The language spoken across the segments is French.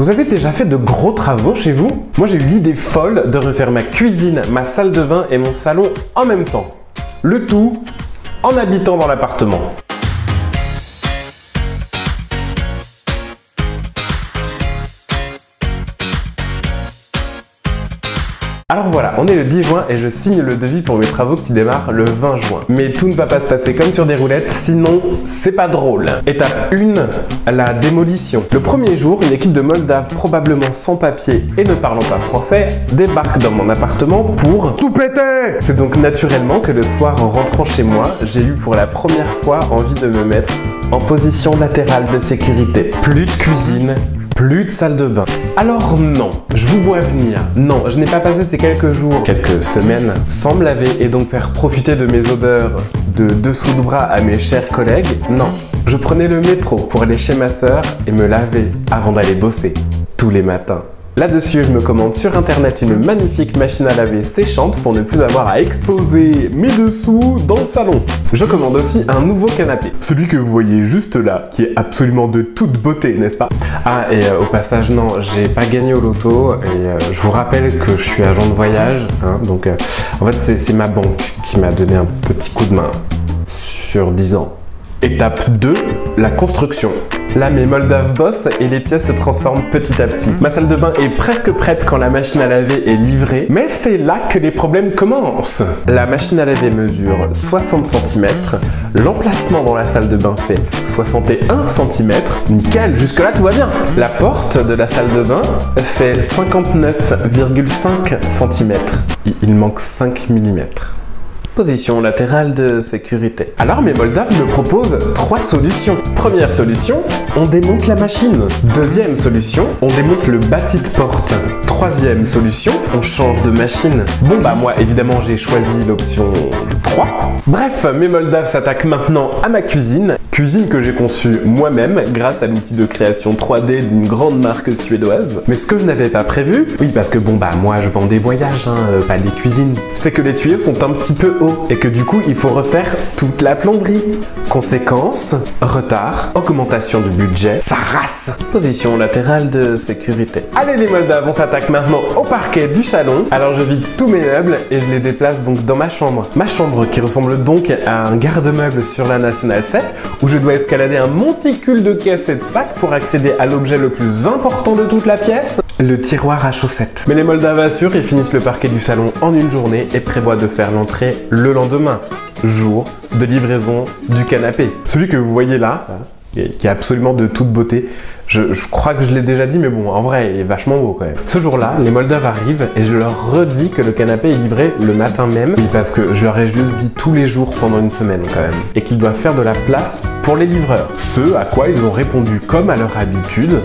Vous avez déjà fait de gros travaux chez vous? Moi j'ai eu l'idée folle de refaire ma cuisine, ma salle de bain et mon salon en même temps. Le tout en habitant dans l'appartement. Alors voilà, on est le 10 juin et je signe le devis pour mes travaux qui démarrent le 20 juin. Mais tout ne va pas se passer comme sur des roulettes, sinon c'est pas drôle. Étape 1, la démolition. Le premier jour, une équipe de Moldaves, probablement sans papier et ne parlant pas français, débarque dans mon appartement pour tout péter. C'est donc naturellement que le soir, en rentrant chez moi, j'ai eu pour la première fois envie de me mettre en position latérale de sécurité. Plus de cuisine, plus de salle de bain. Alors non, je vous vois venir. Non, je n'ai pas passé ces quelques jours, quelques semaines, sans me laver et donc faire profiter de mes odeurs de dessous de bras à mes chers collègues. Non, je prenais le métro pour aller chez ma sœur et me laver avant d'aller bosser, tous les matins. Là-dessus, je me commande sur internet une magnifique machine à laver séchante pour ne plus avoir à exposer mes dessous dans le salon. Je commande aussi un nouveau canapé. Celui que vous voyez juste là, qui est absolument de toute beauté, n'est-ce pas? Ah, et au passage, non, j'ai pas gagné au loto et je vous rappelle que je suis agent de voyage. Donc, en fait, c'est ma banque qui m'a donné un petit coup de main sur 10 ans. Étape 2, la construction. Là, mes Moldaves bossent et les pièces se transforment petit à petit. Ma salle de bain est presque prête quand la machine à laver est livrée, mais c'est là que les problèmes commencent. La machine à laver mesure 60 cm, l'emplacement dans la salle de bain fait 61 cm, nickel, jusque-là tout va bien. La porte de la salle de bain fait 59,5 cm. Il manque 5 mm. Position latérale de sécurité. Alors mes Moldaves me proposent 3 solutions. Première solution, on démonte la machine. Deuxième solution, on démonte le bâti de porte. Troisième solution, on change de machine. Bon bah moi évidemment j'ai choisi l'option 3. Bref, mes Moldaves s'attaquent maintenant à ma cuisine. Cuisine que j'ai conçue moi-même grâce à l'outil de création 3D d'une grande marque suédoise. Mais ce que je n'avais pas prévu, oui parce que bon bah moi je vends des voyages, pas des cuisines, c'est que les tuyaux sont un petit peu hauts et que du coup il faut refaire toute la plomberie. Conséquence, retard, augmentation du budget, ça rase. Position latérale de sécurité. Allez les Moldaves, on s'attaque maintenant au parquet du salon. Alors je vide tous mes meubles et je les déplace donc dans ma chambre. Ma chambre qui ressemble donc à un garde-meuble sur la Nationale 7 où je dois escalader un monticule de caisses et de sacs pour accéder à l'objet le plus important de toute la pièce, le tiroir à chaussettes. Mais les Moldaves assurent et finissent le parquet du salon en une journée et prévoient de faire l'entrée le lendemain, jour de livraison du canapé. Celui que vous voyez là, qui est absolument de toute beauté. Je crois que je l'ai déjà dit, mais bon, en vrai, il est vachement beau quand même. Ce jour-là, les Moldaves arrivent et je leur redis que le canapé est livré le matin même. Oui, parce que je leur ai juste dit tous les jours pendant une semaine quand même. Et qu'ils doivent faire de la place pour les livreurs. Ce à quoi ils ont répondu comme à leur habitude.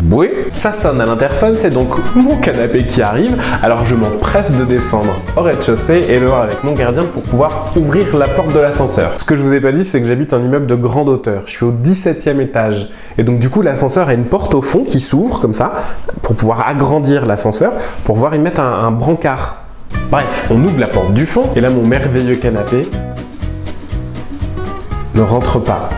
Oui, ça sonne à l'interphone, c'est donc mon canapé qui arrive, alors je m'empresse de descendre au rez-de-chaussée et de voir avec mon gardien pour pouvoir ouvrir la porte de l'ascenseur. Ce que je vous ai pas dit, c'est que j'habite un immeuble de grande hauteur, je suis au 17e étage, et donc du coup l'ascenseur a une porte au fond qui s'ouvre comme ça, pour pouvoir agrandir l'ascenseur, pour pouvoir y mettre un brancard. Bref, on ouvre la porte du fond, et là mon merveilleux canapé ne rentre pas.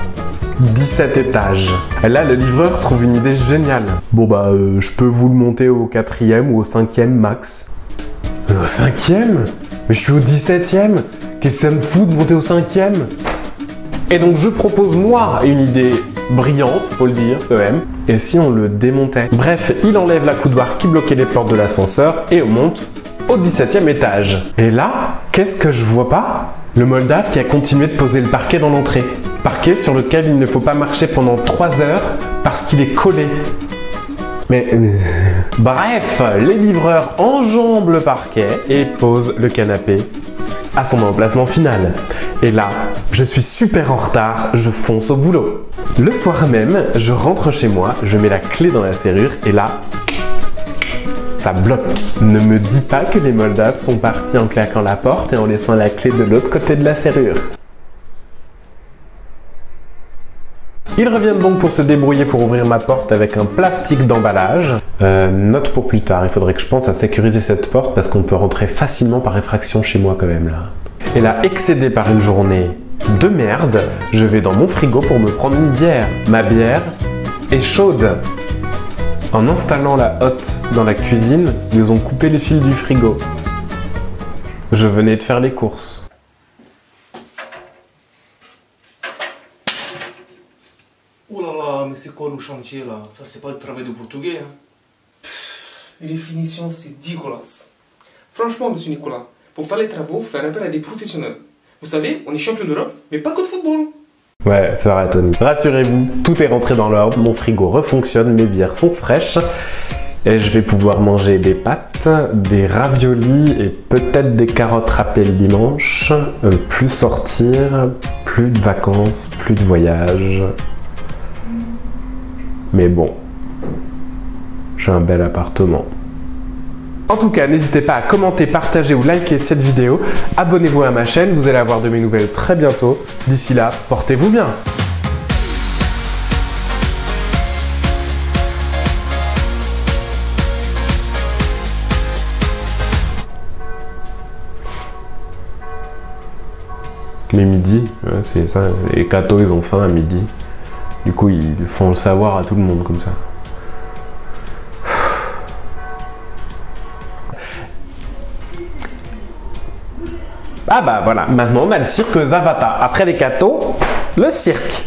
17 étages. Là, le livreur trouve une idée géniale. Bon bah, je peux vous le monter au 4e ou au 5e max. Au 5e? Mais je suis au 17e. Qu'est-ce que ça me fout de monter au 5e? Et donc je propose moi une idée brillante, faut le dire quand même. Et si on le démontait? Bref, il enlève la coudoir qui bloquait les portes de l'ascenseur et on monte au 17e étage. Et là, qu'est-ce que je vois pas? Le Moldave qui a continué de poser le parquet dans l'entrée. Parquet sur lequel il ne faut pas marcher pendant 3 heures parce qu'il est collé. Mais bref, les livreurs enjambent le parquet et posent le canapé à son emplacement final. Et là, je suis super en retard, je fonce au boulot. Le soir même, je rentre chez moi, je mets la clé dans la serrure et là, ça bloque. Ne me dis pas que les Moldaves sont partis en claquant la porte et en laissant la clé de l'autre côté de la serrure. Ils reviennent donc pour se débrouiller pour ouvrir ma porte avec un plastique d'emballage. Note pour plus tard, il faudrait que je pense à sécuriser cette porte parce qu'on peut rentrer facilement par effraction chez moi quand même là. Et là, excédé par une journée de merde, je vais dans mon frigo pour me prendre une bière. Ma bière est chaude. En installant la hotte dans la cuisine, ils ont coupé les fils du frigo. Je venais de faire les courses. Oh là là, mais c'est quoi le chantier là? Ça c'est pas le travail de portugais. Hein. Les finitions c'est dégueulasse. Franchement, monsieur Nicolas, pour faire les travaux, faut faire appel à des professionnels. Vous savez, on est champion d'Europe, mais pas que de football. Ouais, c'est vrai, Tony. Rassurez-vous, tout est rentré dans l'ordre, mon frigo refonctionne, mes bières sont fraîches. Et je vais pouvoir manger des pâtes, des raviolis et peut-être des carottes râpées le dimanche. Plus sortir, plus de vacances, plus de voyages. Mais bon, j'ai un bel appartement. En tout cas, n'hésitez pas à commenter, partager ou liker cette vidéo. Abonnez-vous à ma chaîne, vous allez avoir de mes nouvelles très bientôt. D'ici là, portez-vous bien. Mais midi, ouais, c'est ça. Les cathos, ils ont faim à midi. Du coup, ils font le savoir à tout le monde comme ça. Ah bah voilà, maintenant on a le cirque Zavata. Après les cathos, le cirque.